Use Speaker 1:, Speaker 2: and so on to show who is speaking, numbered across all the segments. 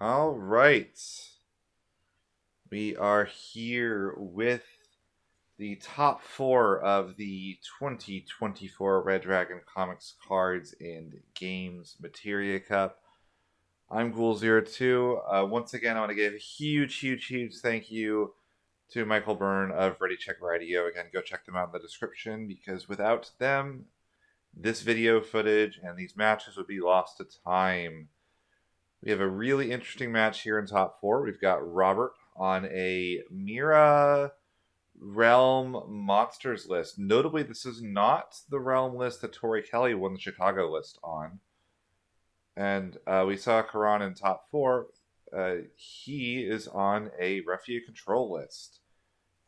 Speaker 1: All right. We are here with the top four of the 2024 Red Dragon Comics Cards and Games Materia Cup. I'm Ghoul02. Once again, I want to give a huge thank you to Michael Byrne of Ready Check Raideo. Again, go check them out in the description because without them, this video footage and these matches would be lost to time. We have a really interesting match here in top four. We've got Robert on a Mira Realm Monsters list. Notably, this is not the Realm list that Tori Kelly won the Chicago list on. And we saw Karan in top four. He is on a Refugee Control list.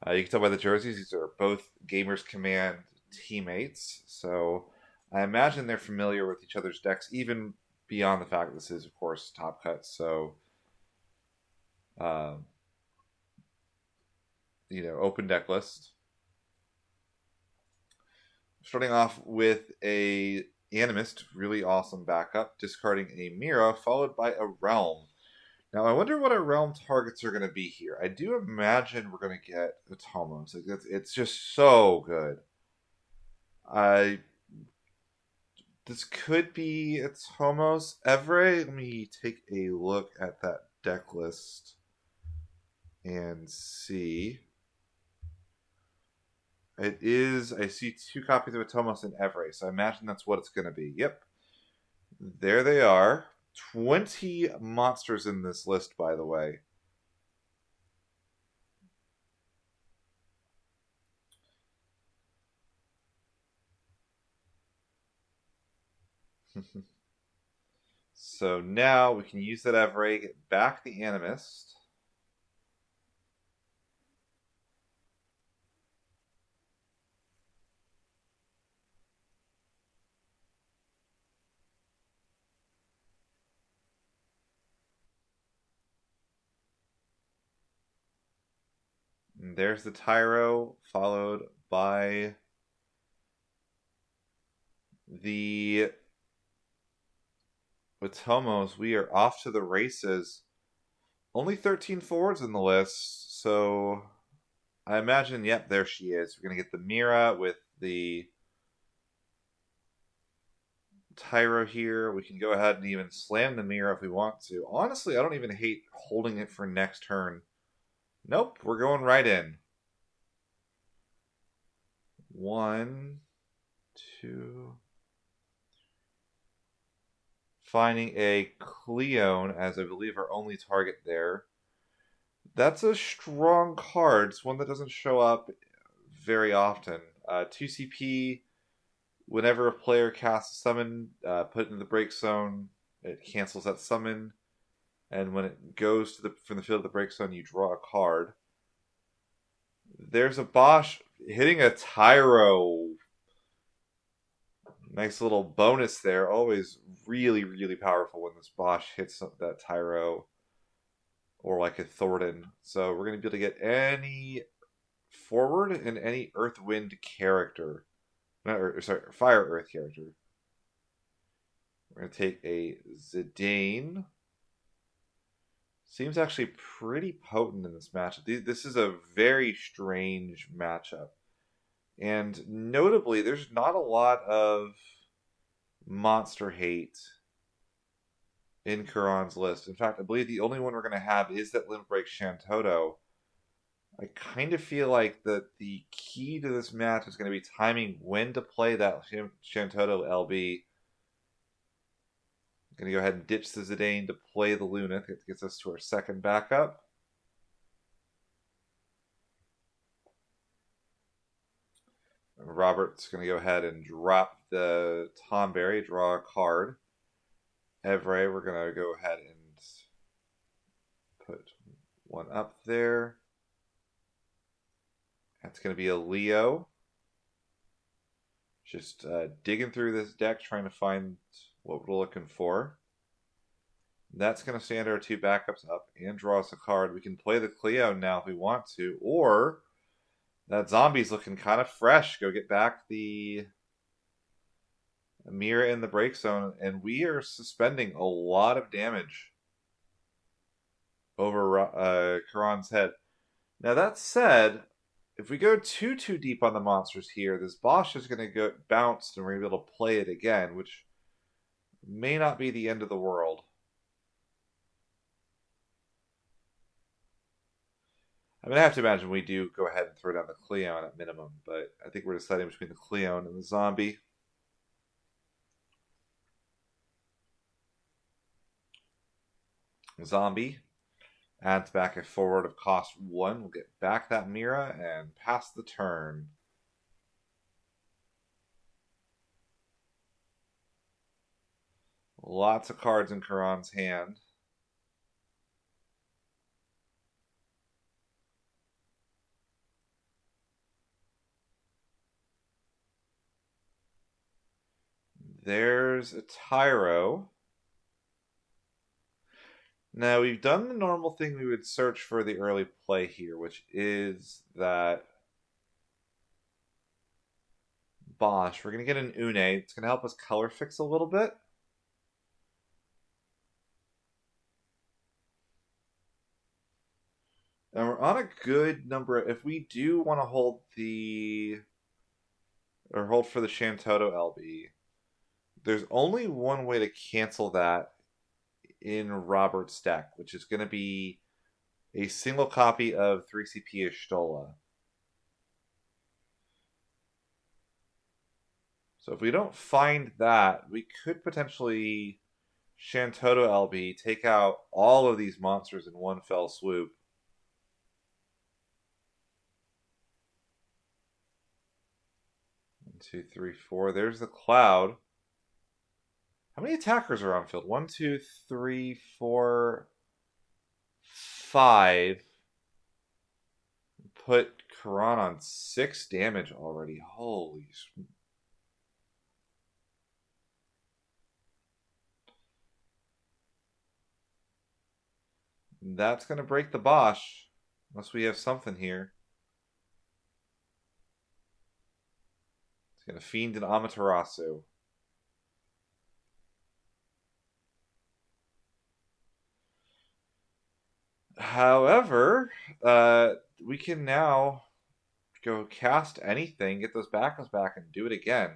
Speaker 1: You can tell by the jerseys, these are both Gamers Command teammates. So I imagine they're familiar with each other's decks, even beyond the fact that this is, of course, Top Cut. So, open deck list. Starting off with a Animist, really awesome backup, discarding a Mira, followed by a Realm. Now, I wonder what our Realm targets are going to be here. I do imagine we're going to get Atomos. It's just so good. This could be Atomos. Evray, let me take a look at that deck list and see. It is, I see 2 copies of Atomos in Evray, so I imagine that's what it's going to be. Yep. There they are. 20 monsters in this list, by the way. So now we can use that Evray, get back the Animist. And there's the Tyro, followed by the Atomos. We are off to the races. Only 13 forwards in the list, so I imagine, yep, there she is. We're going to get the Mira with the Tyro here. We can go ahead and even slam the Mira if we want to. Honestly, I don't even hate holding it for next turn. Nope, we're going right in. 1, 2. Finding a Cleone as I believe our only target there. That's a strong card. It's one that doesn't show up very often. 2 CP, whenever a player casts a summon, put it in the break zone, it cancels that summon. And when it goes to from the field of the break zone, you draw a card. There's a Bosch hitting a Tyro. Nice little bonus there. Always really powerful when this Bosch hits that Tyro or like a Thornton. So we're going to be able to get any forward and any Earth Wind character. Fire Earth character. We're going to take a Zidane. Seems actually pretty potent in this matchup. This is a very strange matchup. And notably, there's not a lot of monster hate in Karan's list. In fact, I believe the only one we're going to have is that Limit Break Shantoto. I kind of feel like that the key to this match is going to be timing when to play that Shantoto LB. I'm going to go ahead and ditch the Zidane to play the Lunith. It gets us to our second backup. Robert's going to go ahead and drop the Tomberry, draw a card. Evray, we're going to go ahead and put one up there. That's going to be a Leo. Just digging through this deck, trying to find what we're looking for. That's going to stand our 2 backups up and draw us a card. We can play the Cleo now if we want to, or that zombie's looking kind of fresh. Go get back the Mira in the break zone, and we are suspending a lot of damage. over Karan's head. Now that said, if we go too deep on the monsters here, this Bosch is going to go bounced and we're going to be able to play it again, which may not be the end of the world. I mean, I have to imagine we do go ahead and throw down the Cleon at minimum, but I think we're deciding between the Cleon and the zombie. Zombie adds back a forward of cost 1. We'll get back that Mira and pass the turn. Lots of cards in Karan's hand. There's a Tyro. Now, we've done the normal thing we would search for the early play here, which is that Bosch. We're going to get an Une. It's going to help us color fix a little bit. And we're on a good number. If we do want to hold hold for the Shantoto LB, there's only one way to cancel that in Robert's deck, which is going to be a single copy of 3CP Ishtola. So if we don't find that, we could potentially Shantoto LB, take out all of these monsters in one fell swoop. One, two, three, four. There's the Cloud. How many attackers are on field? 1, 2, 3, 4, 5. Put Karan on 6 damage already. Holy. That's going to break the Bosch. Unless we have something here. It's going to Fiend an Amaterasu. However, we can now go cast anything, get those backups back, and do it again.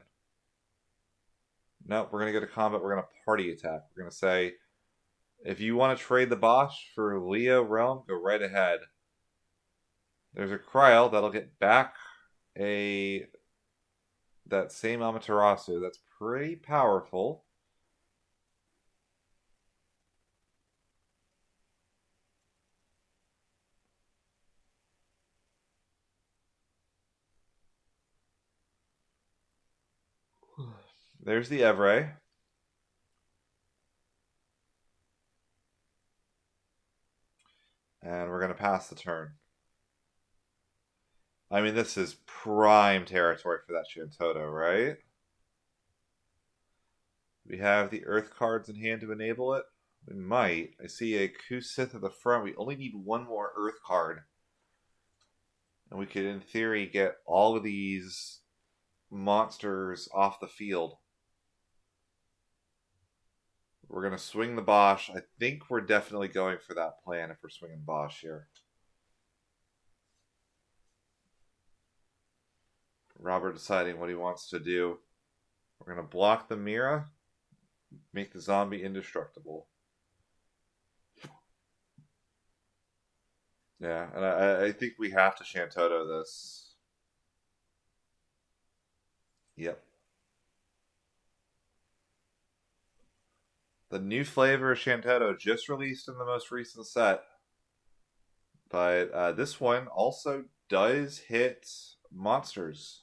Speaker 1: No, we're going to go to combat. We're going to party attack. We're going to say, if you want to trade the Bosch for Leo Realm, go right ahead. There's a Kryl that'll get back that same Amaterasu. That's pretty powerful. There's the Evray. And we're going to pass the turn. I mean, this is prime territory for that Shantoto, right? We have the Earth cards in hand to enable it. We might. I see a Kusith at the front. We only need one more Earth card. And we could, in theory, get all of these monsters off the field. We're going to swing the Bosch. I think we're definitely going for that plan if we're swinging Bosch here. Robert deciding what he wants to do. We're going to block the Mira, make the zombie indestructible. Yeah, and I think we have to Shantoto this. Yep. The new flavor of Shantoto just released in the most recent set. But this one also does hit monsters.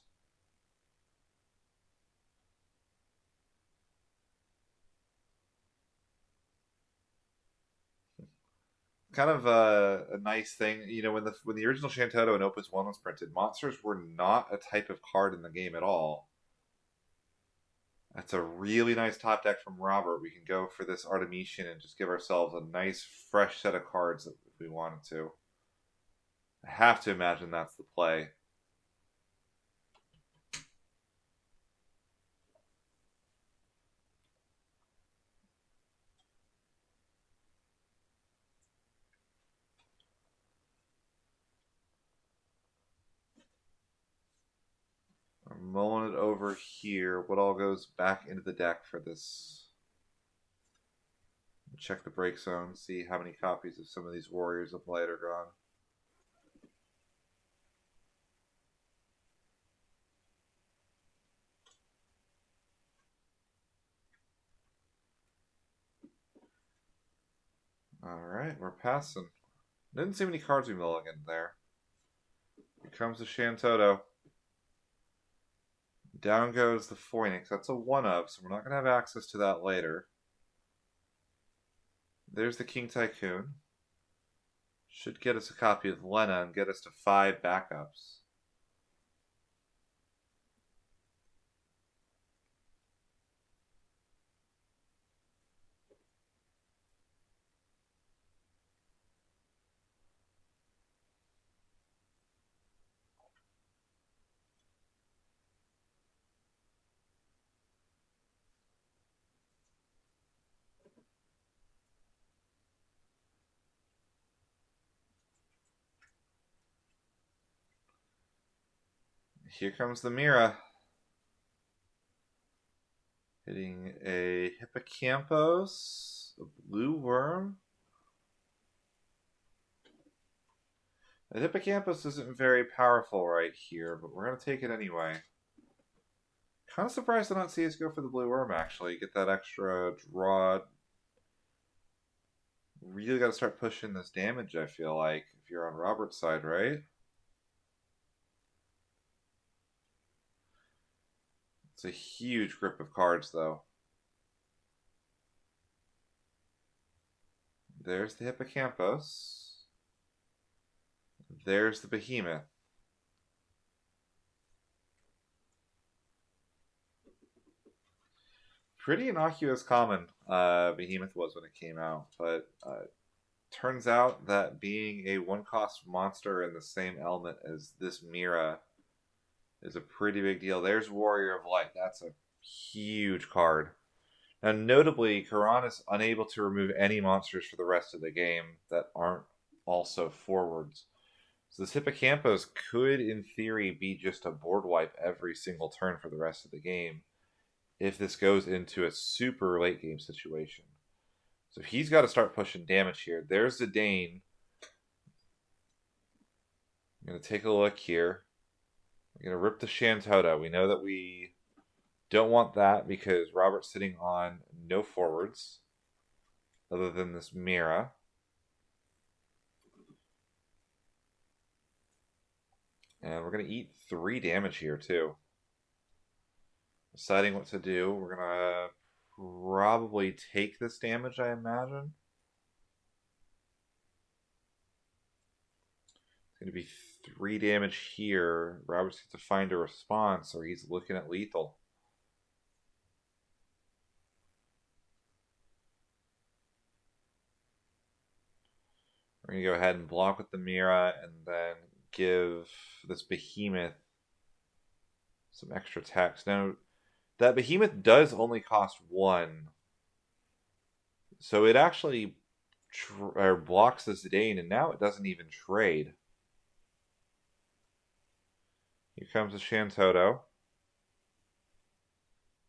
Speaker 1: Kind of a nice thing, you know, when the original Shantoto and Opus 1 was printed, monsters were not a type of card in the game at all. That's a really nice top deck from Robert. We can go for this Artemisian and just give ourselves a nice fresh set of cards if we wanted to. I have to imagine that's the play. mulling it over here. What all goes back into the deck for this? Check the break zone, see how many copies of some of these Warriors of Light are gone. Alright, we're passing. Didn't see many cards we mulliganed there. Here comes the Shantoto. Down goes the Phoenix. That's a 1-of, so we're not going to have access to that later. There's the King Tycoon. Should get us a copy of Lena and get us to 5 backups. Here comes the Mira. Hitting a Hippocampus, a Blue Worm. The Hippocampus isn't very powerful right here, but we're going to take it anyway. Kind of surprised to not see us go for the Blue Worm, actually. Get that extra draw. Really got to start pushing this damage, I feel like, if you're on Robert's side, right? It's a huge grip of cards, though. There's the Hippocampus. There's the Behemoth. Pretty innocuous common Behemoth was when it came out, but turns out that being a 1-cost monster in the same element as this Mira is a pretty big deal. There's Warrior of Light. That's a huge card. Now, notably, Karan is unable to remove any monsters for the rest of the game that aren't also forwards. So this Hippocampus could, in theory, be just a board wipe every single turn for the rest of the game if this goes into a super late game situation. So he's got to start pushing damage here. There's the Dane. I'm going to take a look here. We're going to rip the Shantoto. We know that we don't want that because Robert's sitting on no forwards other than this Mira. And we're going to eat 3 damage here, too. Deciding what to do. We're going to probably take this damage, I imagine. It's going to be 3 damage here. Robert's going to find a response, or he's looking at lethal. We're going to go ahead and block with the Mira and then give this Behemoth some extra text. Now, that Behemoth does only cost 1. So it actually blocks this Dane, and now it doesn't even trade. Here comes the Shantoto.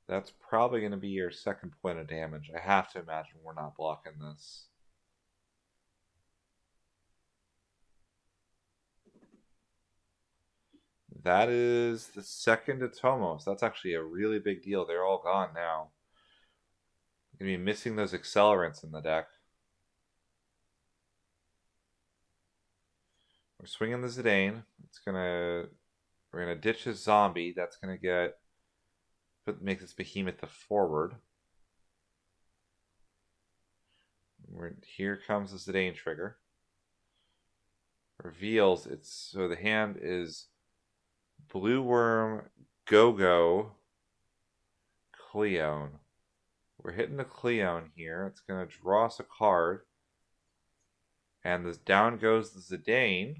Speaker 1: That's probably going to be your second point of damage. I have to imagine we're not blocking this. That is the second Atomos. That's actually a really big deal. They're all gone now. Going to be missing those accelerants in the deck. We're swinging the Zidane. We're gonna ditch his zombie. That's gonna make this Behemoth the forward. Here comes the Zidane trigger. Reveals so the hand is Blue Worm, Go-Go, Cleone. We're hitting the Cleone here. It's gonna draw us a card. And this down goes the Zidane.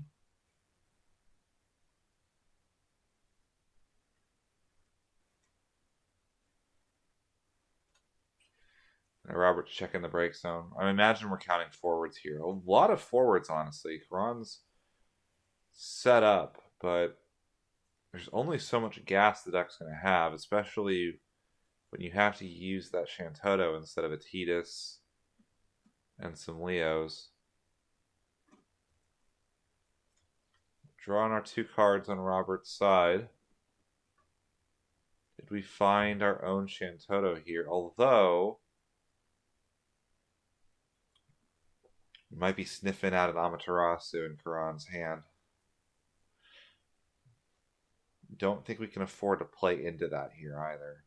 Speaker 1: And Robert's checking the break zone. I imagine we're counting forwards here. A lot of forwards, honestly. Karan's set up, but There's only so much gas the deck's going to have, especially when you have to use that Shantoto instead of a Tidus and some Leos. Drawing our 2 cards on Robert's side. Did we find our own Shantoto here? Although, we might be sniffing out an Amaterasu in Karan's hand. Don't think we can afford to play into that here either.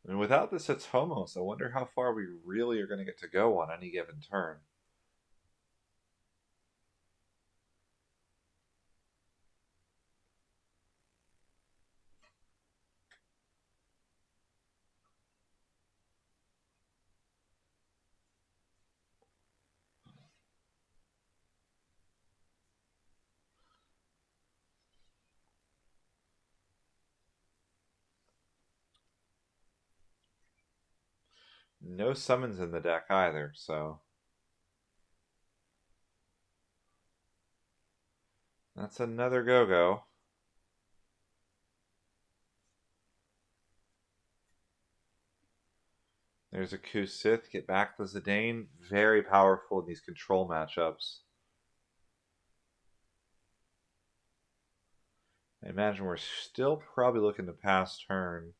Speaker 1: And without this Atomos, I wonder how far we really are going to get to go on any given turn. No summons in the deck either, so that's another go-go. There's a Kusith. Get back the Zidane. Very powerful in these control matchups. I imagine we're still probably looking to pass turn.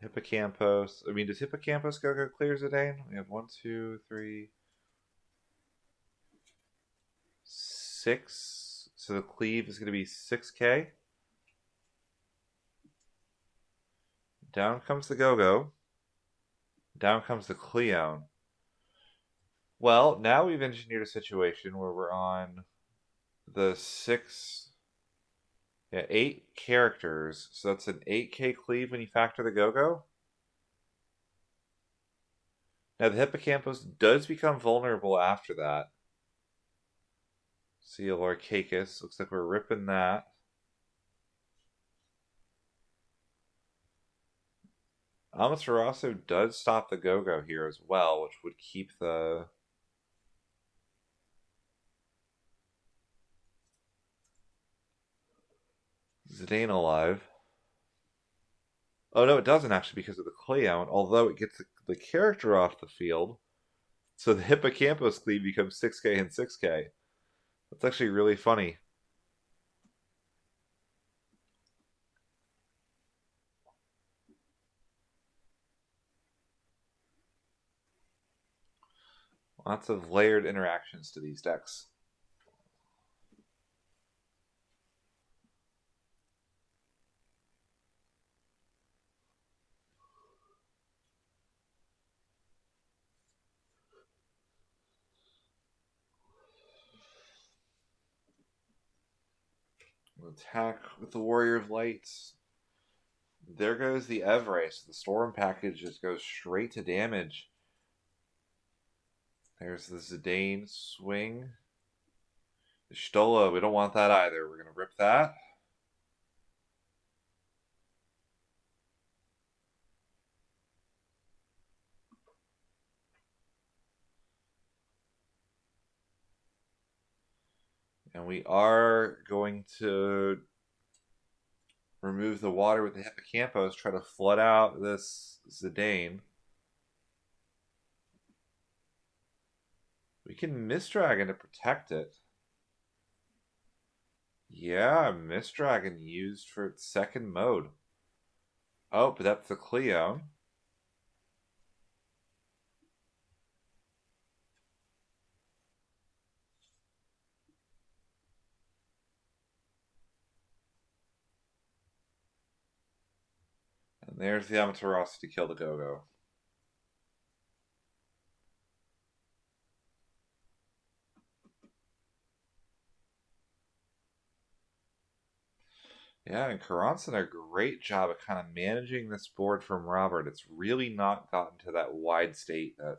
Speaker 1: Hippocampus. I mean, does Hippocampus go clear Zidane? We have 1, 2, 3, 6. So the cleave is going to be 6k. Down comes the Go-Go. Down comes the Cleone. Well, now we've engineered a situation where we're on the 8 characters. So that's an 8k cleave when you factor the Go-Go. Now the Hippocampus does become vulnerable after that. Seal Arcacus. Looks like we're ripping that. Amaterasu does stop the Go-Go here as well, which would keep the Zidane alive. Oh no, it doesn't actually because of the Cleone, although it gets the character off the field. So the Hippocampus cleave becomes 6k and 6k. That's actually really funny. Lots of layered interactions to these decks. Attack with the Warrior of Light. There goes the Everest. The Storm package just goes straight to damage. There's the Zidane swing. The Stola, we don't want that either. We're going to rip that. And we are going to remove the water with the Hippocampus, try to flood out this Zidane. We can Mist Dragon to protect it. Yeah, Mist Dragon used for its second mode. Oh, but that's the Cleone. And there's the Amaterasu to kill the Go-Go. Yeah, and Karan's done a great job of kind of managing this board from Robert. It's really not gotten to that wide state that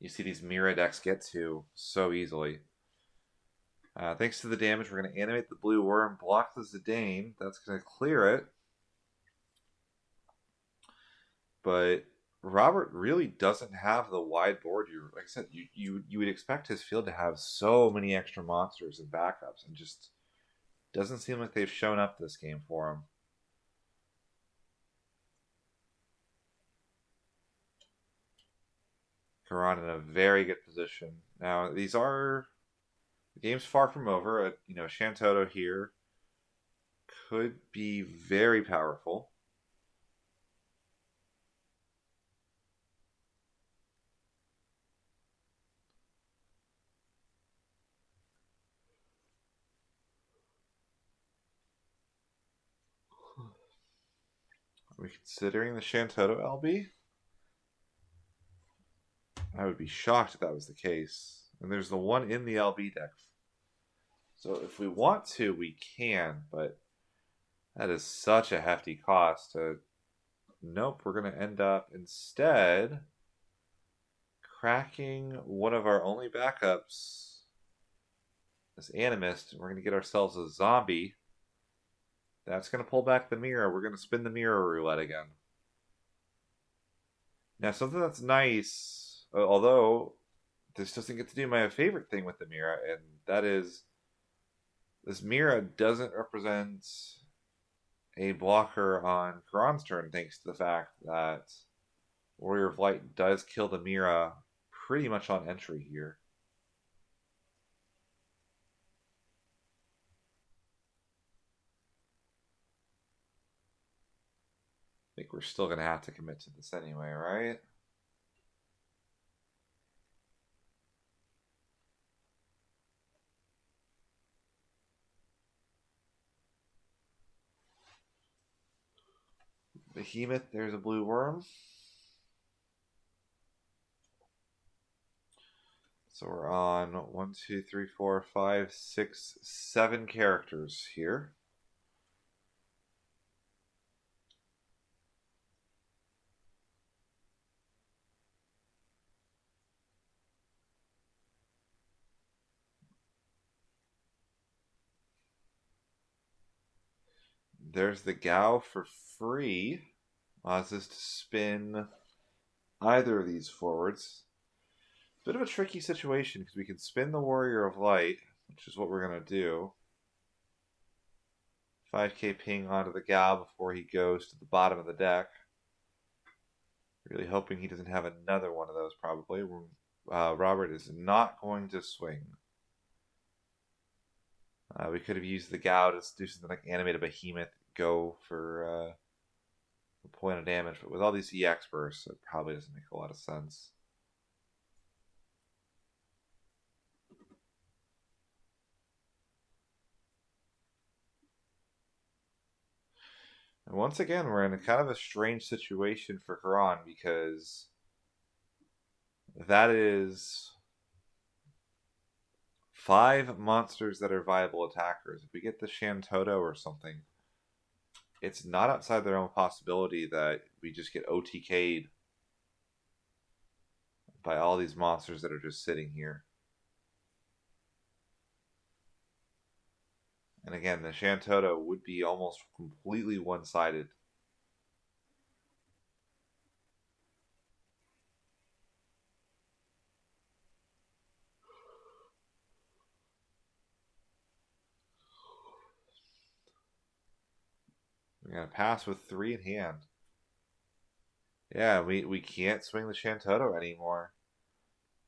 Speaker 1: you see these Mira decks get to so easily. Thanks to the damage, we're going to animate the blue worm, block the Zidane. That's going to clear it. But Robert really doesn't have the wide board. Like I said, you would expect his field to have so many extra monsters and backups, and just doesn't seem like they've shown up this game for him. Karan in a very good position. Now, the game's far from over. Shantoto here could be very powerful. Are we considering the Shantoto LB? I would be shocked if that was the case. And there's the one in the LB deck. So if we want to, we can, but that is such a hefty cost to... Nope, we're going to end up instead cracking one of our only backups, this Animist. We're going to get ourselves a zombie. That's going to pull back the mirror. We're going to spin the mirror roulette again. Now, something that's nice, although this doesn't get to do my favorite thing with the mirror, and that is this mirror doesn't represent a blocker on Karan's turn, thanks to the fact that Warrior of Light does kill the Mira pretty much on entry here. I think we're still going to have to commit to this anyway, right? Behemoth, there's a blue worm. So we're on 1, 2, 3, 4, 5, 6, 7 characters here. There's the Gao for free. Allows us to spin either of these forwards. Bit of a tricky situation because we can spin the Warrior of Light, which is what we're going to do. 5k ping onto the Gao before he goes to the bottom of the deck. Really hoping he doesn't have another one of those, probably. Robert is not going to swing. We could have used the Gao to do something like animate a Behemoth, go for a point of damage, but with all these EX bursts, it probably doesn't make a lot of sense. And once again, we're in a kind of a strange situation for Karan because that is 5 monsters that are viable attackers. If we get the Shantoto or something, it's not outside the realm of possibility that we just get OTK'd by all these monsters that are just sitting here. And again, the Shantoto would be almost completely one-sided. We're going to pass with 3 in hand. Yeah, we can't swing the Shantoto anymore.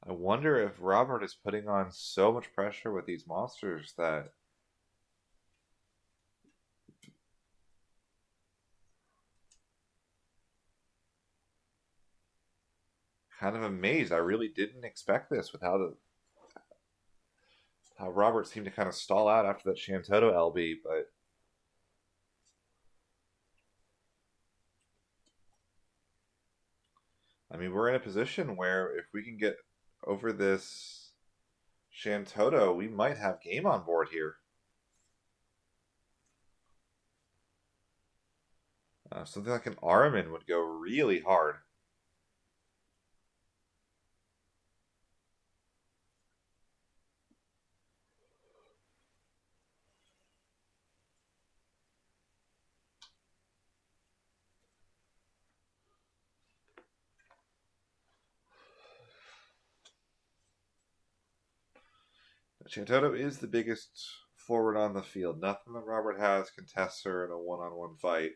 Speaker 1: I wonder if Robert is putting on so much pressure with these monsters that... Kind of amazed. I really didn't expect this with how Robert seemed to kind of stall out after that Shantoto LB, but I mean, we're in a position where if we can get over this Shantoto, we might have game on board here. Something like an Araman would go really hard. Chantoto is the biggest forward on the field. Nothing that Robert has contests her in a one-on-one fight.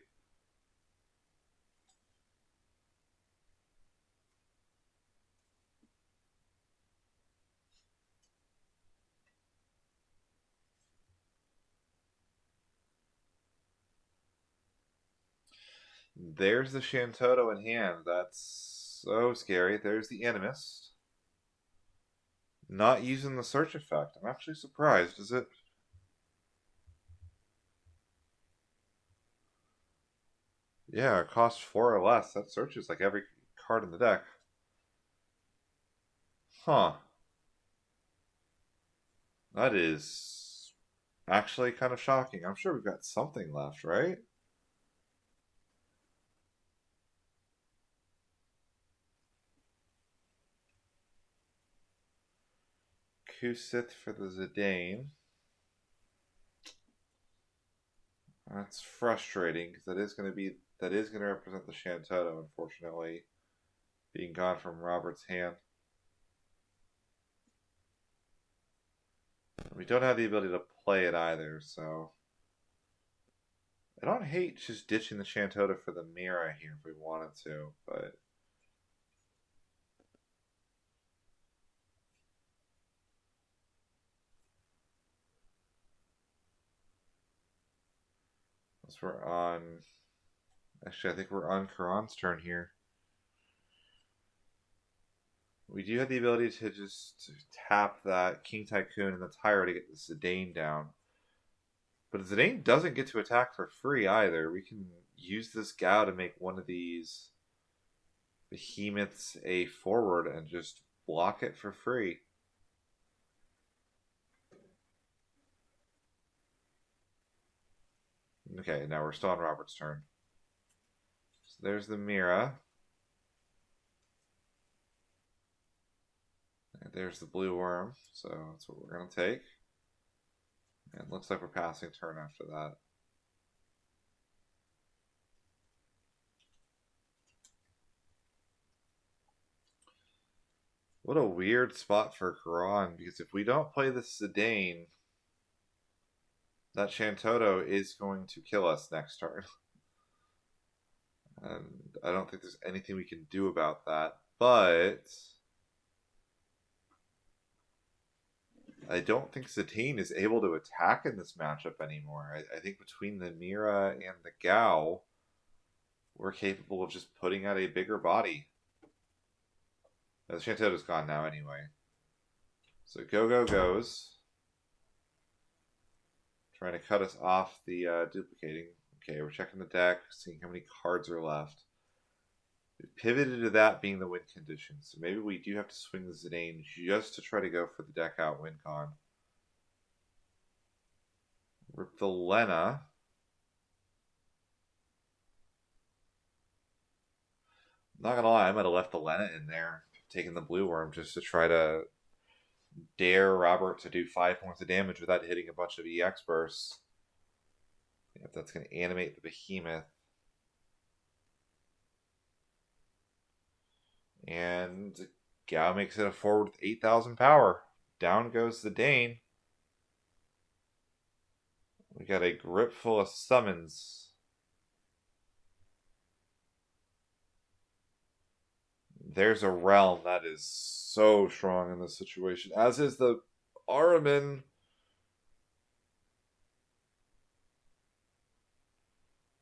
Speaker 1: There's the Chantoto in hand. That's so scary. There's the Animist. Not using the search effect. I'm actually surprised. Is it? Yeah, it costs 4 or less. That searches like every card in the deck. Huh. That is actually kind of shocking. I'm sure we've got something left, right? Kusith for the Zidane. That's frustrating because that is going to represent the Chantoto, unfortunately, being gone from Robert's hand. We don't have the ability to play it either, so I don't hate just ditching the Chantoto for the Mira here if we wanted to, but once we're on, actually I think we're on Karan's turn here. We do have the ability to just tap that King Tycoon and the Tyro to get the Zidane down. But Zidane doesn't get to attack for free either. We can use this Gao to make one of these behemoths a forward and just block it for free. Okay, now we're still on Robert's turn. So there's the Mira. And there's the blue worm, so that's what we're going to take. And it looks like we're passing turn after that. What a weird spot for Karan, because if we don't play the Zidane, that Chantoto is going to kill us next turn. And I don't think there's anything we can do about that. But I don't think Zidane is able to attack in this matchup anymore. I think between the Mira and the Gao, we're capable of just putting out a bigger body. The Chantoto's gone now anyway. So Go-Go goes. Trying to cut us off the duplicating. Okay, we're checking the deck, seeing how many cards are left. We pivoted to that being the win condition, so maybe we do have to swing the Zidane just to try to go for the deck out win con. Rip the Lena. Not gonna lie, I might have left the Lena in there, taking the blue worm just to try to dare Robert to do 5 points of damage without hitting a bunch of EX bursts. If that's going to animate the behemoth. And Gao makes it a forward with 8,000 power. Down goes the Dane. We got a grip full of summons. There's a realm that is so strong in this situation, as is the Araman.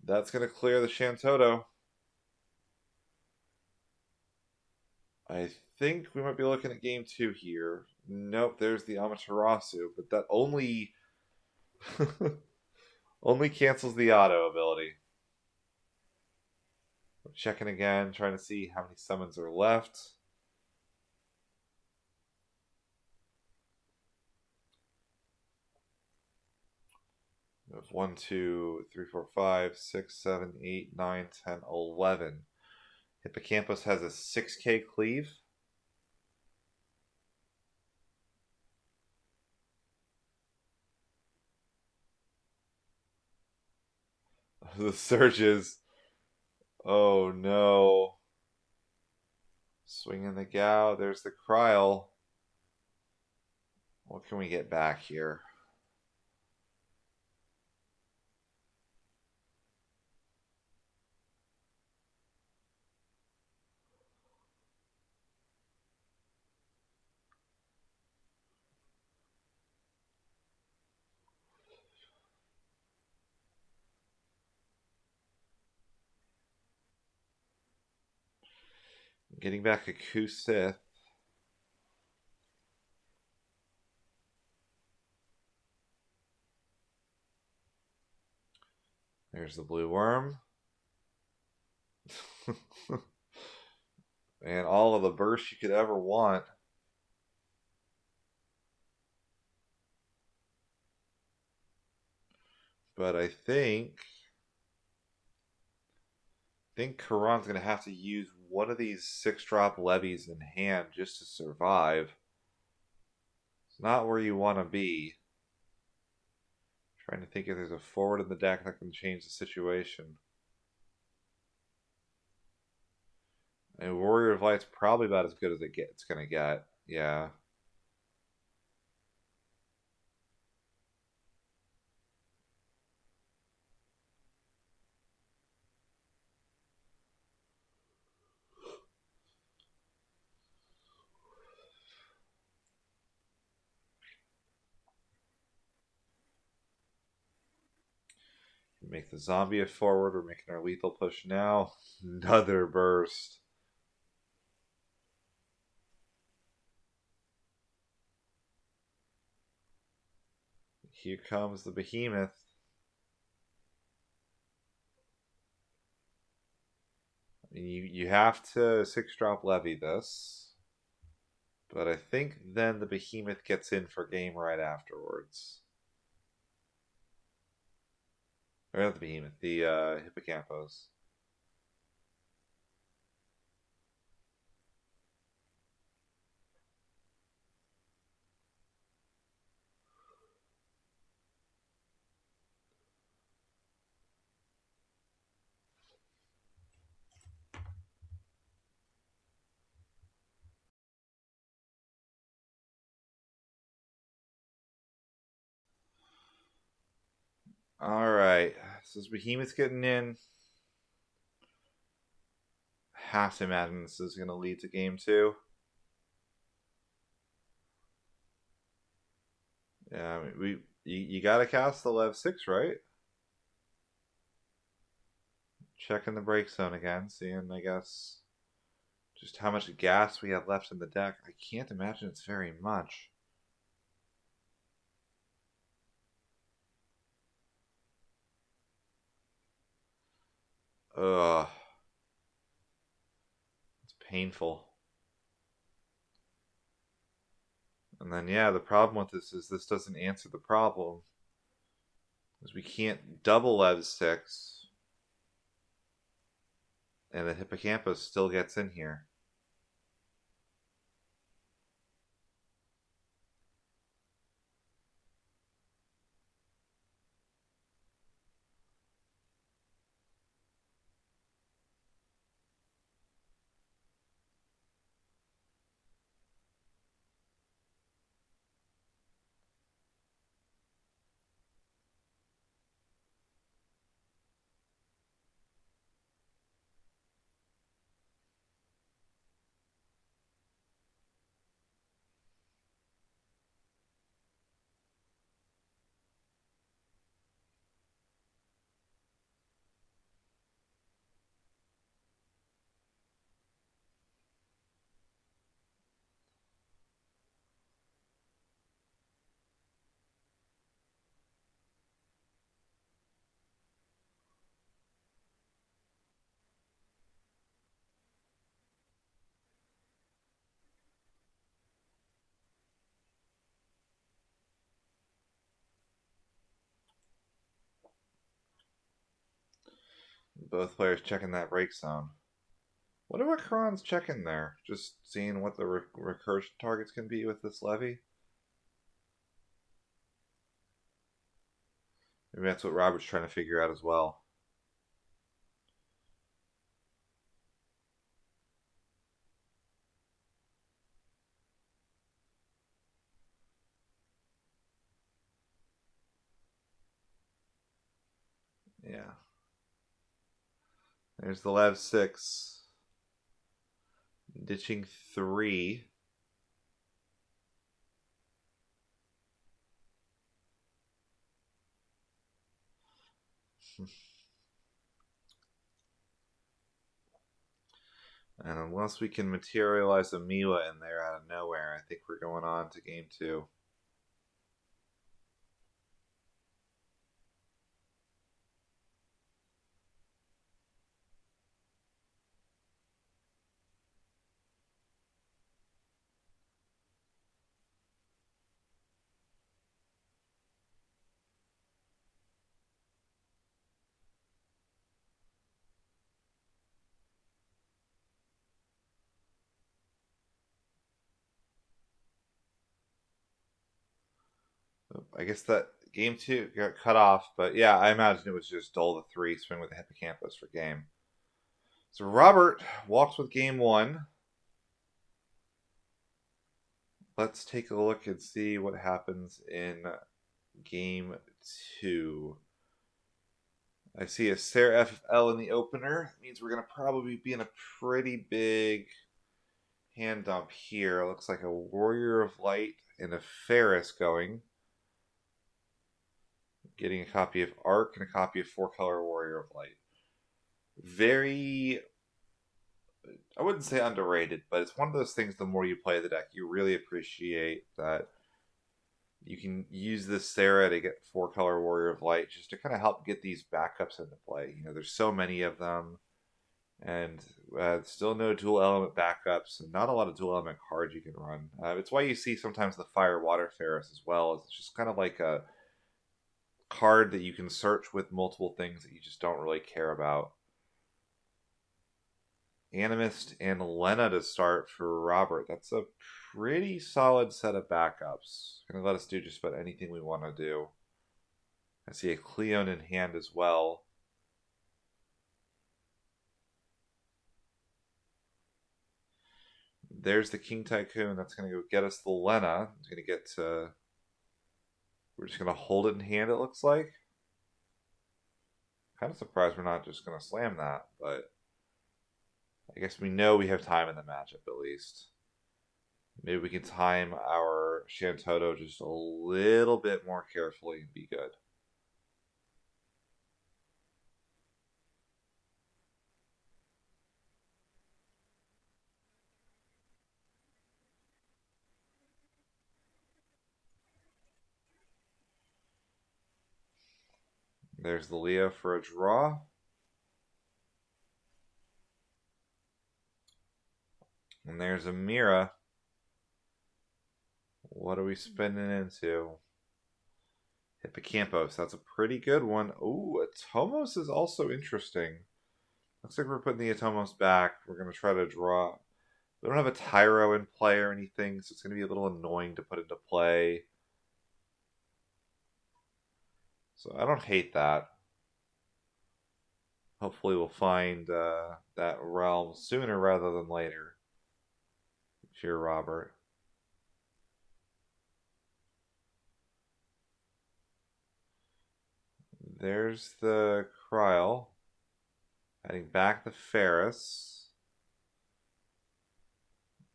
Speaker 1: That's going to clear the Chantoto. I think we might be looking at game 2 here. Nope, there's the Amaterasu, but that only only cancels the auto ability. We're checking again, trying to see how many summons are left. We have 1, 2, 3, 4, 5, 6, 7, 8, 9, 10, 11. Hippocampus has a 6K cleave. The surges. Oh no. Swinging the Gow. There's the Kryl. What can we get back here? Getting back a Kusith. There's the blue worm. And all of the bursts you could ever want. But I think Karan's going to have to use one of these 6-drop levies in hand just to survive. It's not where you want to be. Trying to think if there's a forward in the deck that can change the situation. And Warrior of Light's probably about as good as it's going to get. Yeah. Make the zombie a forward. We're making our lethal push now. Another burst. Here comes the behemoth. I mean, you have to 6-drop levy this. But I think then the behemoth gets in for game right afterwards. Or not the behemoth, the hippocampus. Alright, so this behemoth's getting in. Have to imagine this is going to lead to game 2. Yeah, I mean, you gotta cast the Lev 6, right? Checking the break zone again, seeing, I guess, just how much gas we have left in the deck. I can't imagine it's very much. Ugh. It's painful. And then, yeah, the problem with this is this doesn't answer the problem. Because we can't double Lev 6. And the hippocampus still gets in here. Both players checking that break zone. Wonder what Karan's checking there. Just seeing what the recursion targets can be with this levy. Maybe that's what Robert's trying to figure out as well. Yeah. There's the Lev 6. Ditching 3. And unless we can materialize a Miwa in there out of nowhere, I think we're going on to game 2. I guess that game 2 got cut off, but yeah, I imagine it was just Dole the 3, swing with the Hippocampus for game. So Robert walks with game 1. Let's take a look and see what happens in game 2. I see a Sarah FFL in the opener. That means we're going to probably be in a pretty big hand dump here. Looks like a Warrior of Light and a Ferris going. Getting a copy of Arc and a copy of 4-color Warrior of Light. Very, I wouldn't say underrated, but it's one of those things the more you play the deck, you really appreciate that you can use this Sarah to get 4-color Warrior of Light just to kind of help get these backups into play. You know, there's so many of them, and still no dual element backups, and not a lot of dual element cards you can run. It's why you see sometimes the Fire Water Ferris as well. It's just kind of like a card that you can search with multiple things that you just don't really care about. Animist and Lena to start for Robert. That's a pretty solid set of backups. Gonna let us do just about anything we want to do. I see a Cleon in hand as well. There's the King Tycoon. That's gonna go get us the Lena. It's gonna get to. We're just gonna hold it in hand. It looks like. Kind of surprised we're not just gonna slam that, but I guess we know we have time in the matchup at least. Maybe we can time our Shantoto just a little bit more carefully and be good. There's the Leo for a draw. And there's a Mira. What are we spinning into? Hippocampos. That's a pretty good one. Ooh, Atomos is also interesting. Looks like we're putting the Atomos back. We're going to try to draw. We don't have a Tyro in play or anything, so it's going to be a little annoying to put into play. So I don't hate that. Hopefully we'll find that realm sooner rather than later. Cheer, Robert. There's the Kryl. Adding back the Ferris.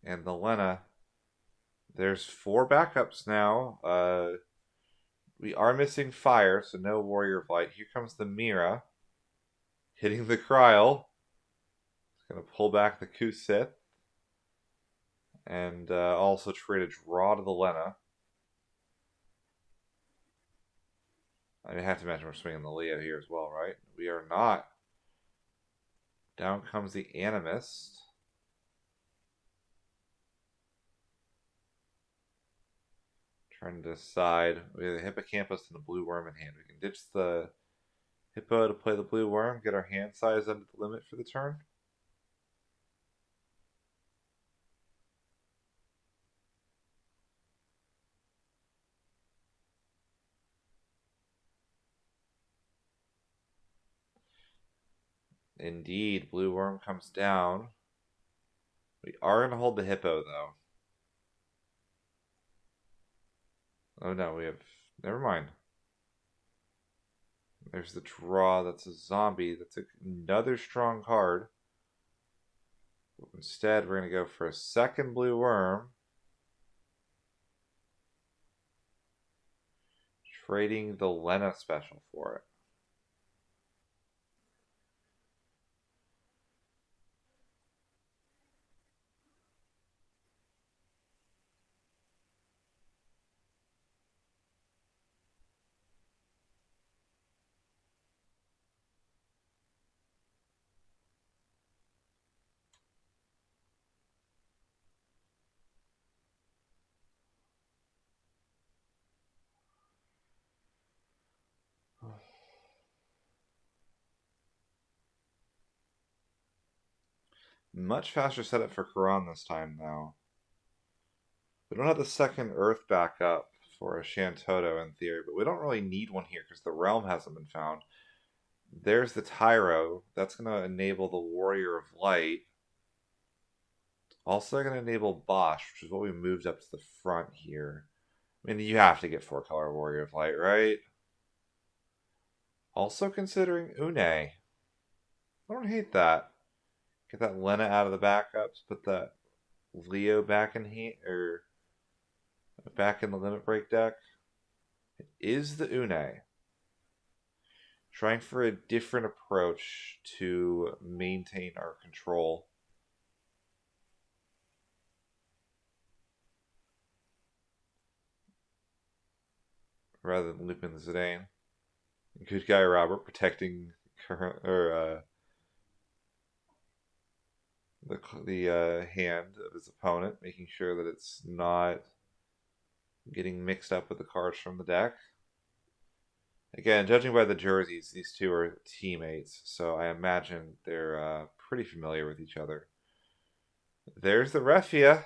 Speaker 1: And the Lena. There's 4 backups now. We are missing Fire, so no Warrior of Light. Here comes the Mira. Hitting the Kryl. It's going to pull back the Kusith. And also trade a draw to the Lena. I have to imagine we're swinging the Leo here as well, right? We are not. Down comes the Animist. Trying to decide. We have the Hippocampus and the Blue Worm in hand. We can ditch the Hippo to play the blue worm, get our hand size under the limit for the turn. Indeed, blue worm comes down. We are going to hold the hippo, though. Oh no, we have... Never mind. There's the draw. That's a zombie. That's another strong card. Instead, we're going to go for a second blue worm. Trading the Lena special for it. Much faster setup for Quran this time, though. We don't have the second Earth backup for a Shantoto in theory, but we don't really need one here because the realm hasn't been found. There's the Tyro. That's going to enable the Warrior of Light. Also going to enable Bosch, which is what we moved up to the front here. I mean, you have to get 4-color Warrior of Light, right? Also considering Une. I don't hate that. Get that Lena out of the backups, put that Leo back in back in the limit break deck. It is the Une. Trying for a different approach to maintain our control. Rather than looping the Zidane. Good guy Robert protecting the hand of his opponent, making sure that it's not getting mixed up with the cards from the deck. Again, judging by the jerseys, these two are teammates, so I imagine they're pretty familiar with each other. There's the Refia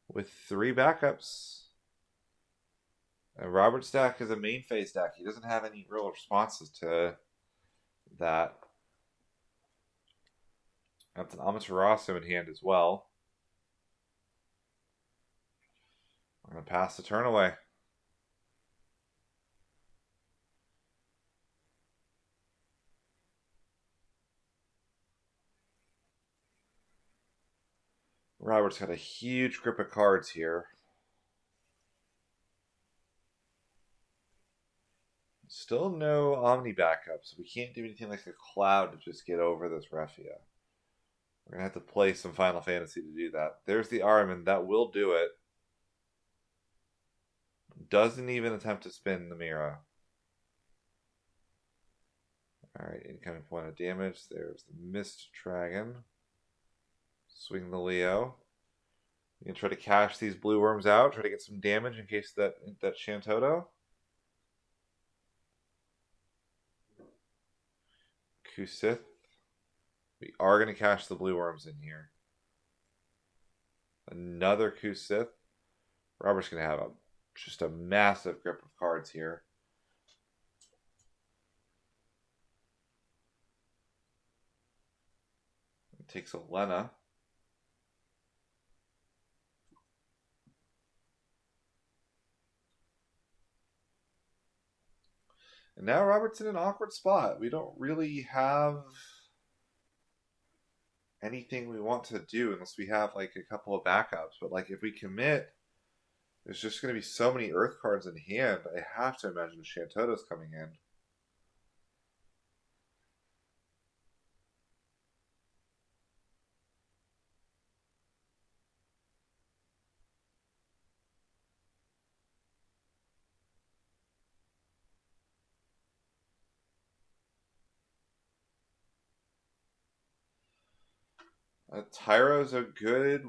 Speaker 1: with 3 backups. Robert's deck is a main phase deck. He doesn't have any real responses to that. That's an Amaterasu in hand as well. We're going to pass the turn away. Robert's got a huge grip of cards here. Still no Omni backups. We can't do anything like a Cloud to just get over this Refia. We're going to have to play some Final Fantasy to do that. There's the Armin. That will do it. Doesn't even attempt to spin the Mira. Alright, incoming point of damage. There's the Mist Dragon. Swing the Leo. You can try to cash these blue worms out. Try to get some damage in case that Shantoto. Kusith. We are going to cash the blue worms in here. Another Kusith. Robert's going to have just a massive grip of cards here. Takes a Lena. And now Robert's in an awkward spot. We don't really have anything we want to do unless we have like a couple of backups. But like if we commit, there's just going to be so many Earth cards in hand. I have to imagine Shantoto's coming in. Tyro's a good...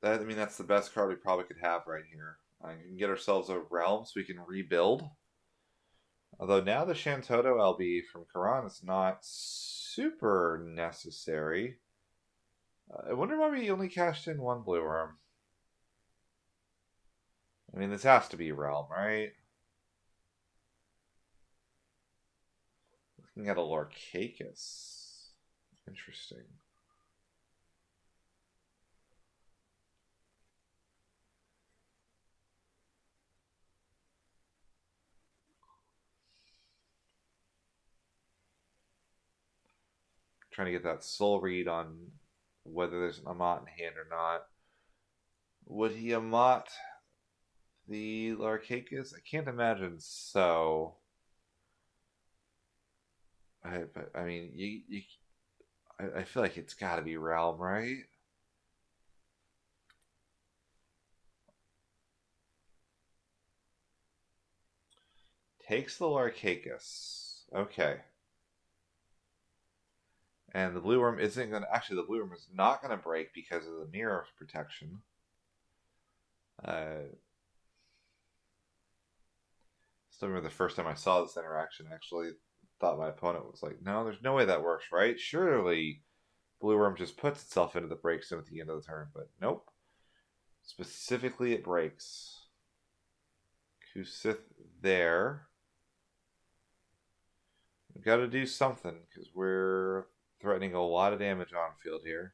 Speaker 1: I mean, that's the best card we probably could have right here. We can get ourselves a Realm so we can rebuild. Although now the Shantoto LB from Karan is not super necessary. I wonder why we only cashed in one blue worm. I mean, this has to be Realm, right? Looking at a Lorcaicus. Interesting. Trying to get that soul read on whether there's an Amat in hand or not. Would he Amat the Lorcaicus? I can't imagine so. I mean, I feel like it's got to be Realm, right? Takes the Lorcaicus. Okay. And the blue worm isn't going to. Actually, the blue worm is not going to break because of the mirror protection. Still remember the first time I saw this interaction, actually thought my opponent was like, no, there's no way that works, right? Surely blue worm just puts itself into the break zone at the end of the turn, but nope. Specifically, it breaks. Kusith there. We've got to do something because we're threatening a lot of damage on field here.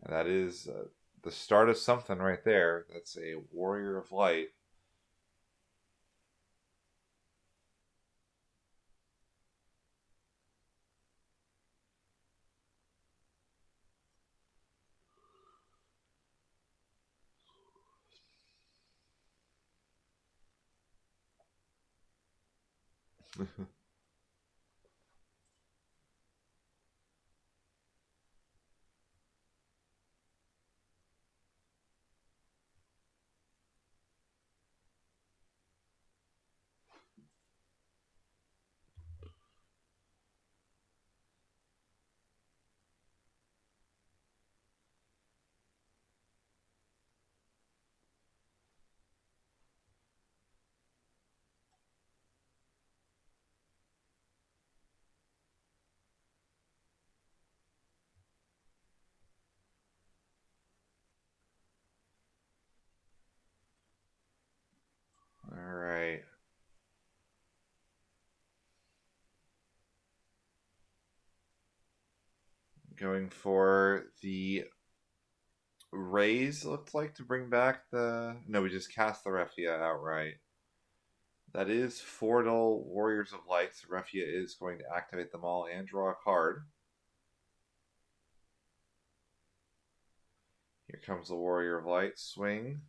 Speaker 1: And that is the start of something right there. That's a Warrior of Light. All right. Going for the raise, looks like, to bring back the. No, we just cast the Refia outright. That is Fordal Warriors of Light. So Refia is going to activate them all and draw a card. Here comes the Warrior of Light. Swing.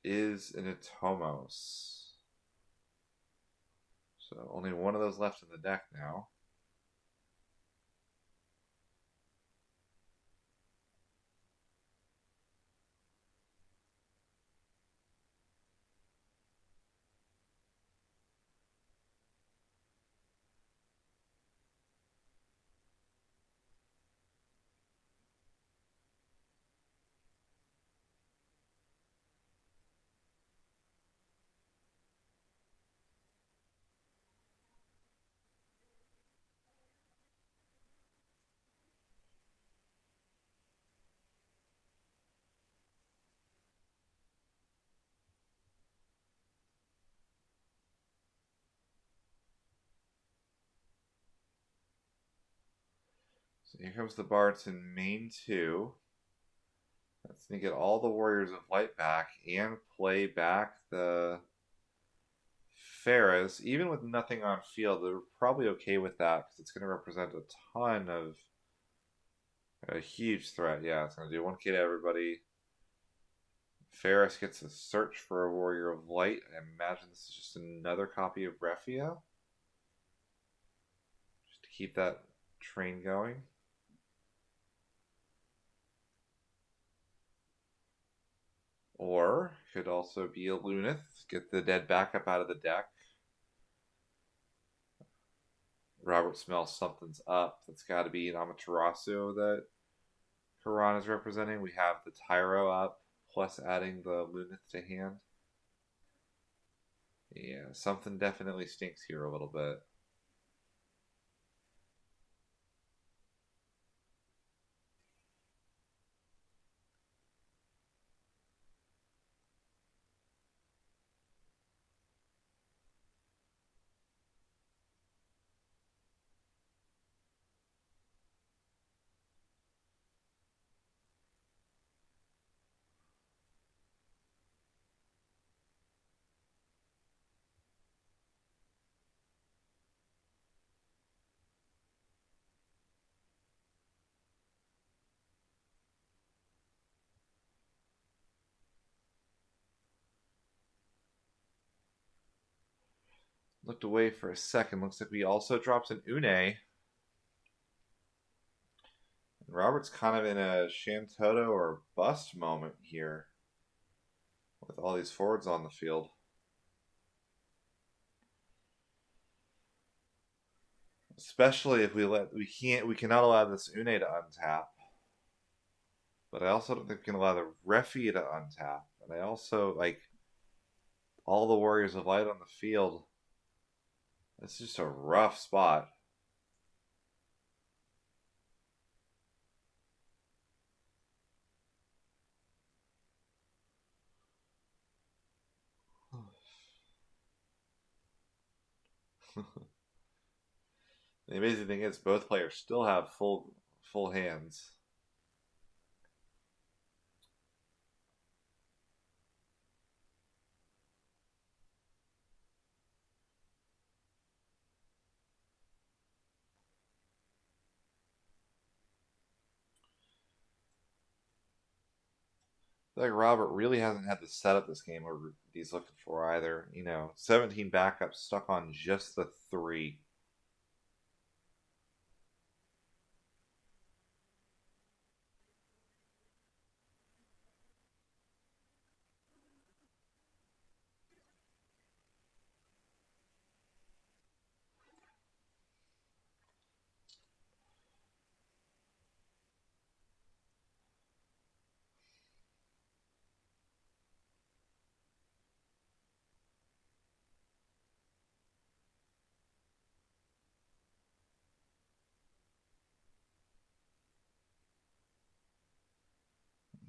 Speaker 1: It is an Atomos. So only one of those left in the deck now. So here comes the Bards in main 2. That's going to get all the Warriors of Light back and play back the Ferris. Even with nothing on field, they're probably okay with that because it's going to represent a ton of a huge threat. Yeah, it's going to do 1k to everybody. Ferris gets a search for a Warrior of Light. I imagine this is just another copy of Refia. Just to keep that train going. Or could also be a Lunith. Get the dead backup out of the deck. Robert smells something's up. That's got to be an Amaterasu that Karan is representing. We have the Tyro up, plus adding the Lunith to hand. Yeah, something definitely stinks here a little bit. Looked away for a second. Looks like we also dropped an Une. And Robert's kind of in a Shantoto or bust moment here with all these forwards on the field. Especially if we cannot allow this Une to untap. But I also don't think we can allow the Refi to untap. And I also like all the Warriors of Light on the field. It's just a rough spot. The amazing thing is both players still have full hands. I feel like Robert really hasn't had the setup this game or he's looking for either. 17 backups stuck on just the 3.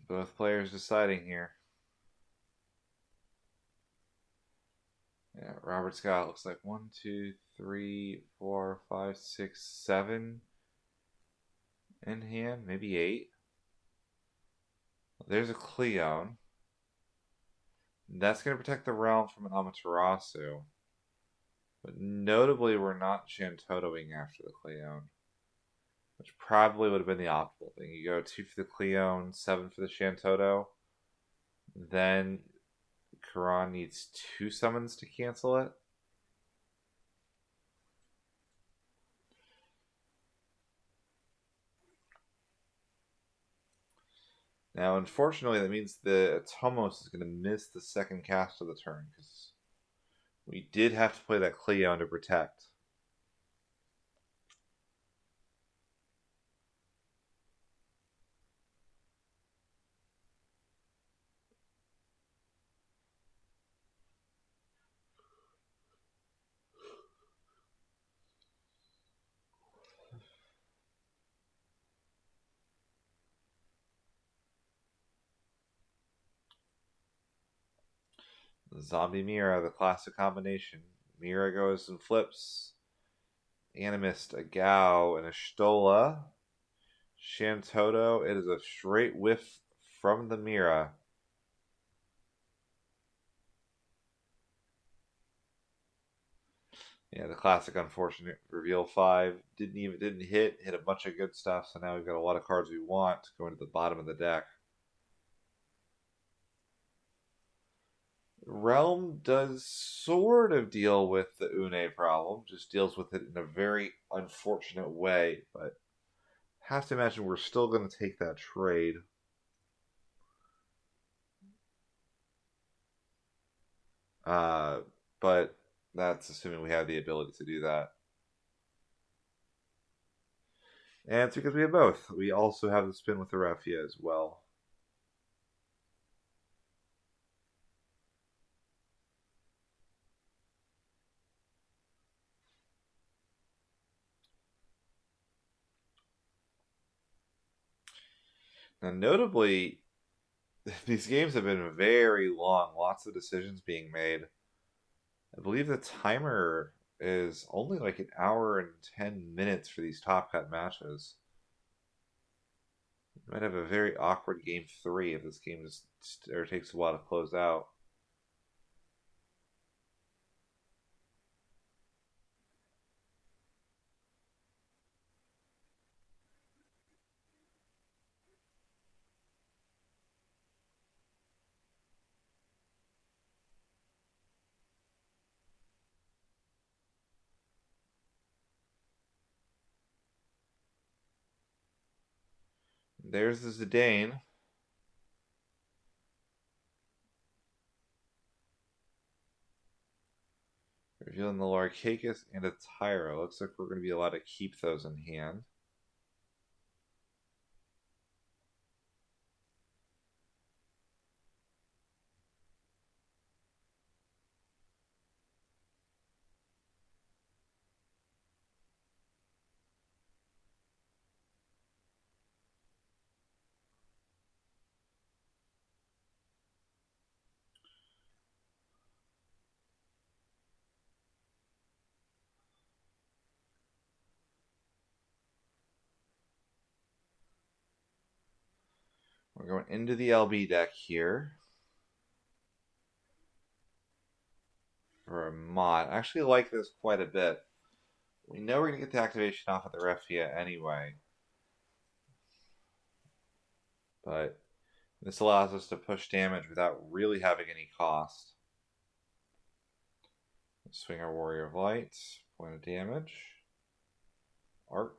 Speaker 1: Both players deciding here. Yeah, Robert Scott looks like 1, 2, 3, 4, 5, 6, 7 in hand, maybe 8. There's a Cleon. That's going to protect the realm from an Amaterasu. But notably, we're not Shantotoing after the Cleon, which probably would have been the optimal thing. You go 2 for the Cleon, 7 for the Shantoto. Then Karan needs 2 summons to cancel it. Now, unfortunately, that means the Atomos is going to miss the second cast of the turn because we did have to play that Cleon to protect. Zombie Mira, the classic combination. Mira goes and flips. Animist, a Gao, and a Stola. Shantoto, it is a straight whiff from the Mira. Yeah, the classic unfortunate reveal 5 didn't hit a bunch of good stuff. So now we've got a lot of cards we want going to the bottom of the deck. Realm does sort of deal with the Une problem, just deals with it in a very unfortunate way, but have to imagine we're still going to take that trade. But that's assuming we have the ability to do that. And it's because we have both. We also have the spin with the Raffia as well. Now, notably, these games have been very long. Lots of decisions being made. I believe the timer is only like an hour and 10 minutes for these top cut matches. We might have a very awkward game 3 if this game just or takes a while to close out. There's the Zidane. Revealing the Larcacus and a Tyro. Looks like we're going to be allowed to keep those in hand. We're going into the LB deck here for a mod. I actually like this quite a bit. We know we're going to get the activation off of the Refia anyway. But this allows us to push damage without really having any cost. Swing our Warrior of Light, point of damage, arc.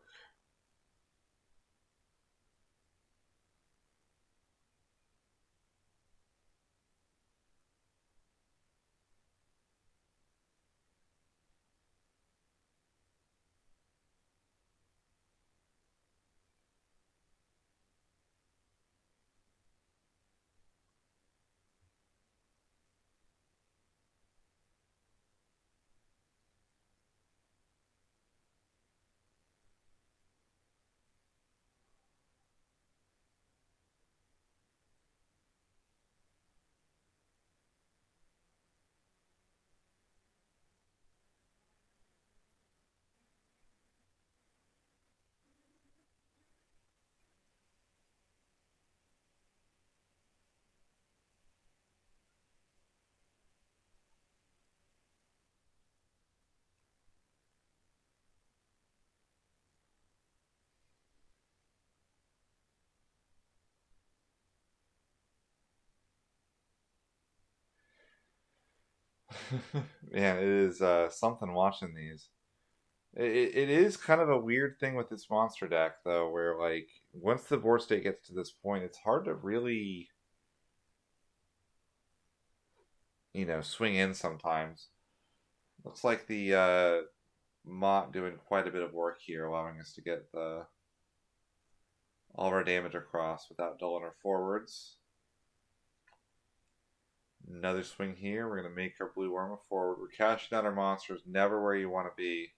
Speaker 1: Man, it is something watching these. It is kind of a weird thing with this monster deck, though, where like once the board state gets to this point, it's hard to really, swing in sometimes. Looks like the Mott doing quite a bit of work here, allowing us to get all of our damage across without dulling our forwards. Another swing here. We're going to make our blue worm a forward. We're cashing out our monsters. Never where you want to be.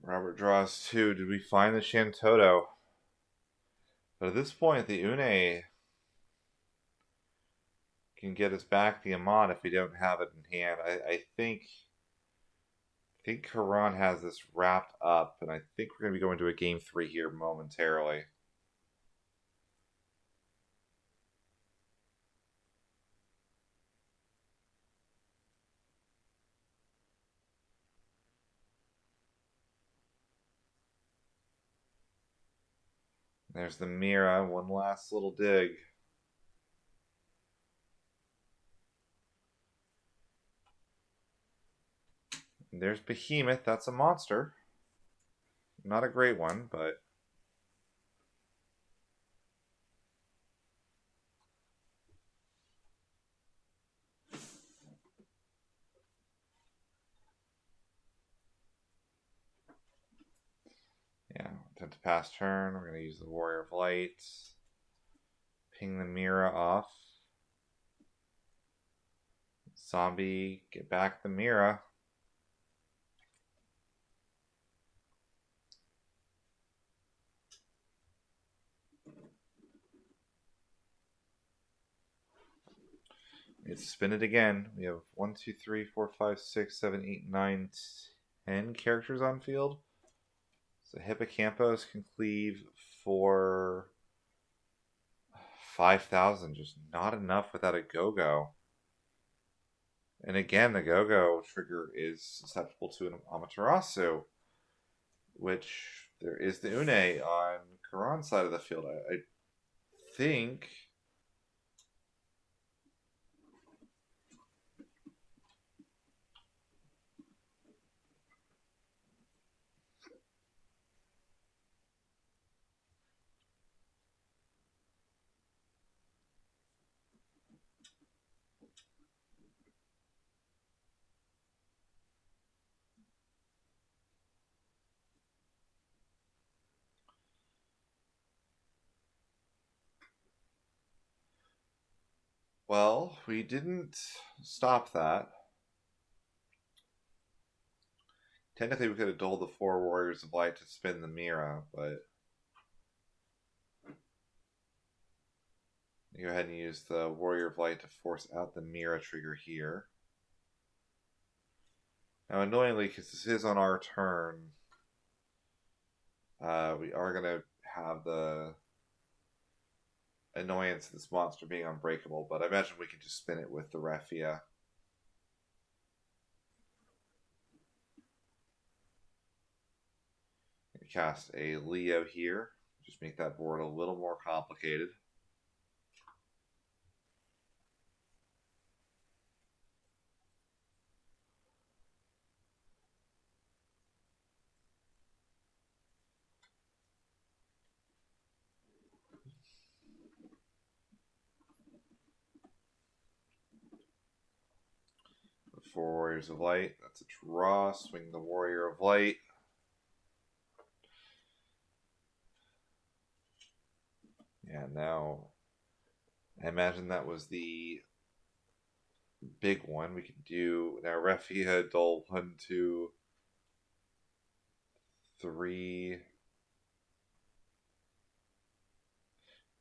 Speaker 1: Robert draws 2. Did we find the Shantoto? But at this point, the Une can get us back the Amon if we don't have it in hand. I think Karan has this wrapped up, and I think we're going to be going to a game 3 here momentarily. There's the Mira, one last little dig. And there's Behemoth, that's a monster. Not a great one, but End to pass turn. We're going to use the Warrior of Light. Ping the Mira off. Zombie, get back the Mira. Let's spin it again. We have 1, 2, 3, 4, 5, 6, 7, 8, 9, 10 characters on field. So Hippocampus can cleave for 5,000. Just not enough without a go-go. And again, the go-go trigger is susceptible to an Amaterasu, which there is the Une on Karan's side of the field. I think... Well, we didn't stop that. Technically, we could have doled the 4 Warriors of Light to spin the Mira, but... Go ahead and use the Warrior of Light to force out the Mira trigger here. Now, annoyingly, because this is on our turn, we are going to have the annoyance of this monster being unbreakable, but I imagine we can just spin it with the Raffia. Cast a Leo here, just make that board a little more complicated. The 4 Warriors of Light, that's a draw. Swing the Warrior of Light. Yeah, now I imagine that was the big one. We can do now Raffia, Dole 1, 2, 3.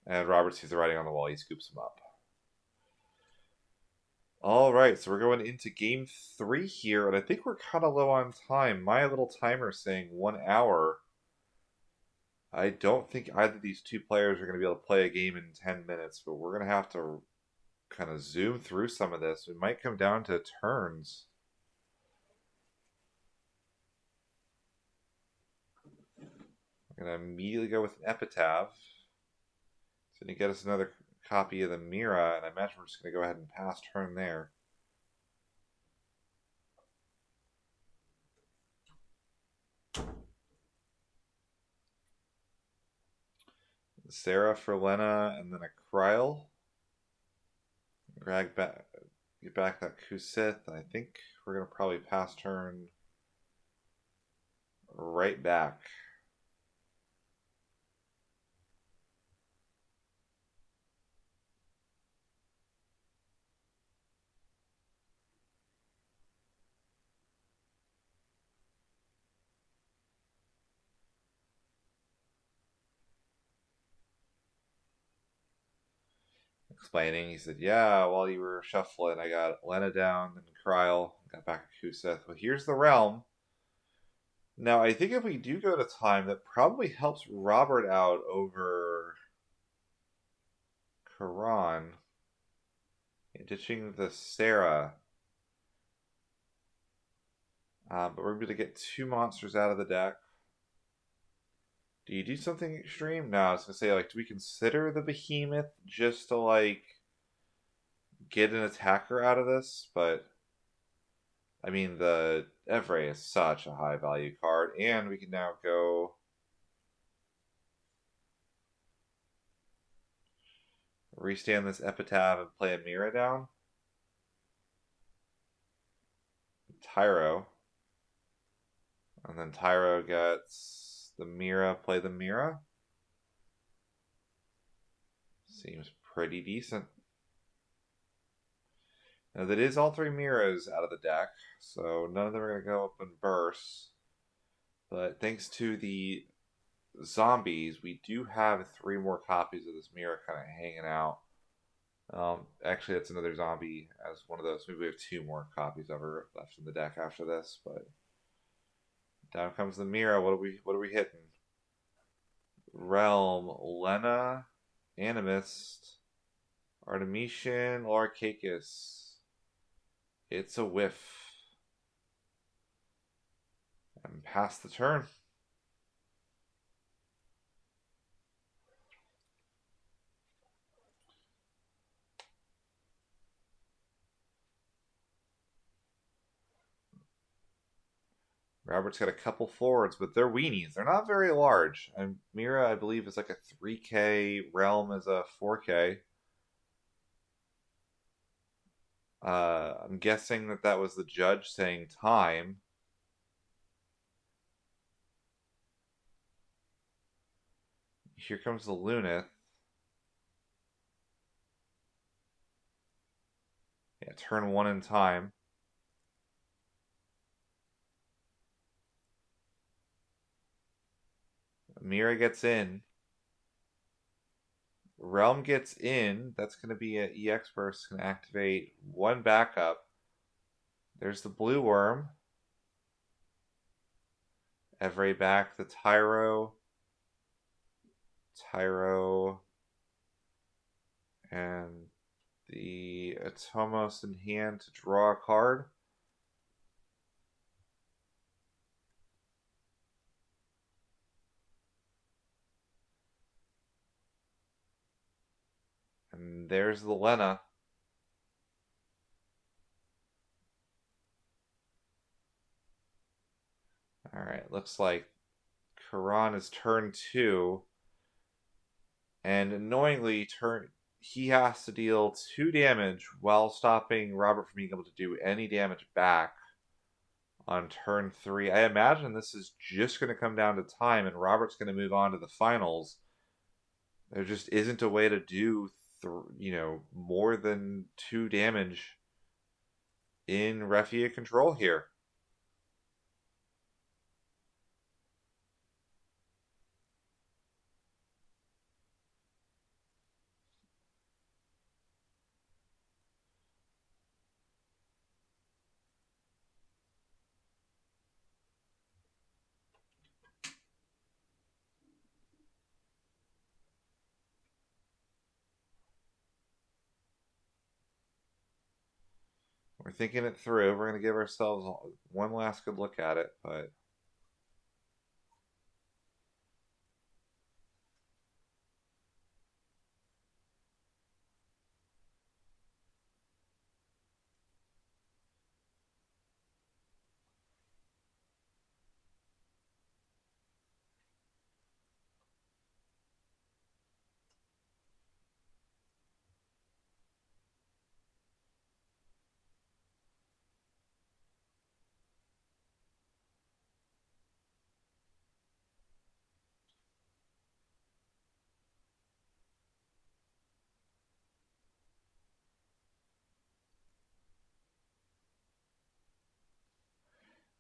Speaker 1: And Robert sees the writing on the wall, he scoops him up. Alright, so we're going into game 3 here, and I think we're kind of low on time. My little timer is saying 1 hour. I don't think either of these two players are going to be able to play a game in 10 minutes, but we're going to have to kind of zoom through some of this. It might come down to turns. I'm going to immediately go with an Epitaph. It's going to get us another copy of the Mira, and I imagine we're just going to go ahead and pass turn there. Sarah for Lena, and then a Kryl. Get back that Kusith. I think we're going to probably pass turn right back. Explaining, he said, yeah, while you were shuffling, I got Lena down, and Kryl, got back to Kuseth. Well, here's the realm. Now, I think if we do go to time, that probably helps Robert out over Karan. Ditching the Sarah. But we're going to get 2 monsters out of the deck. Do you do something extreme? No, I was going to say, like, do we consider the Behemoth just to, like, get an attacker out of this? But, I mean, the Evray is such a high value card, and we can now go restand this Epitaph and play a Mira down. Tyro. And then Tyro gets the Mira play the Mira? Seems pretty decent. Now that is all three Miras out of the deck, so none of them are going to go up in bursts. But thanks to the zombies, we do have three more copies of this Mira kind of hanging out. Actually, that's another zombie as one of those. Maybe we have two more copies of her left in the deck after this. But down comes the Mira. What are we hitting? Realm, Lena, Animist, Artemisian, Larcacus. It's a whiff. And pass the turn. Robert's got a couple forwards, but they're weenies. They're not very large. And Mira, I believe, is like a 3K. Realm is a 4K. I'm guessing that was the judge saying time. Here comes the Lunith. Yeah, turn 1 in time. Mira gets in. Realm gets in. That's going to be an EX burst. Going to activate one backup. There's the blue worm. Evray back. The Tyro. And the Atomos in hand to draw a card. And there's the Lena. Alright, looks like Karan is turn 2. And annoyingly, he has to deal 2 damage while stopping Robert from being able to do any damage back on turn 3. I imagine this is just going to come down to time, and Robert's going to move on to the finals. There just isn't a way to do more than 2 damage in Refia control here. We're thinking it through. We're going to give ourselves one last good look at it, but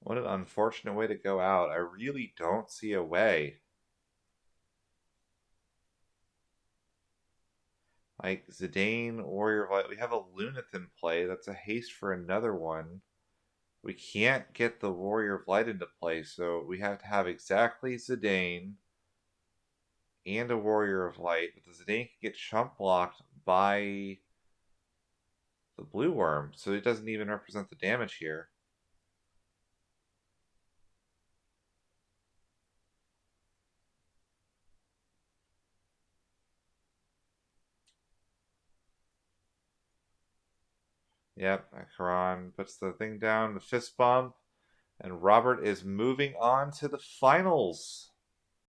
Speaker 1: what an unfortunate way to go out. I really don't see a way. Like Zidane, Warrior of Light. We have a Lunith in play. That's a haste for another one. We can't get the Warrior of Light into play, so we have to have exactly Zidane and a Warrior of Light. But the Zidane can get chump blocked by the Blue Worm, so it doesn't even represent the damage here. Yep, Karan puts the thing down, the fist bump, and Robert is moving on to the finals.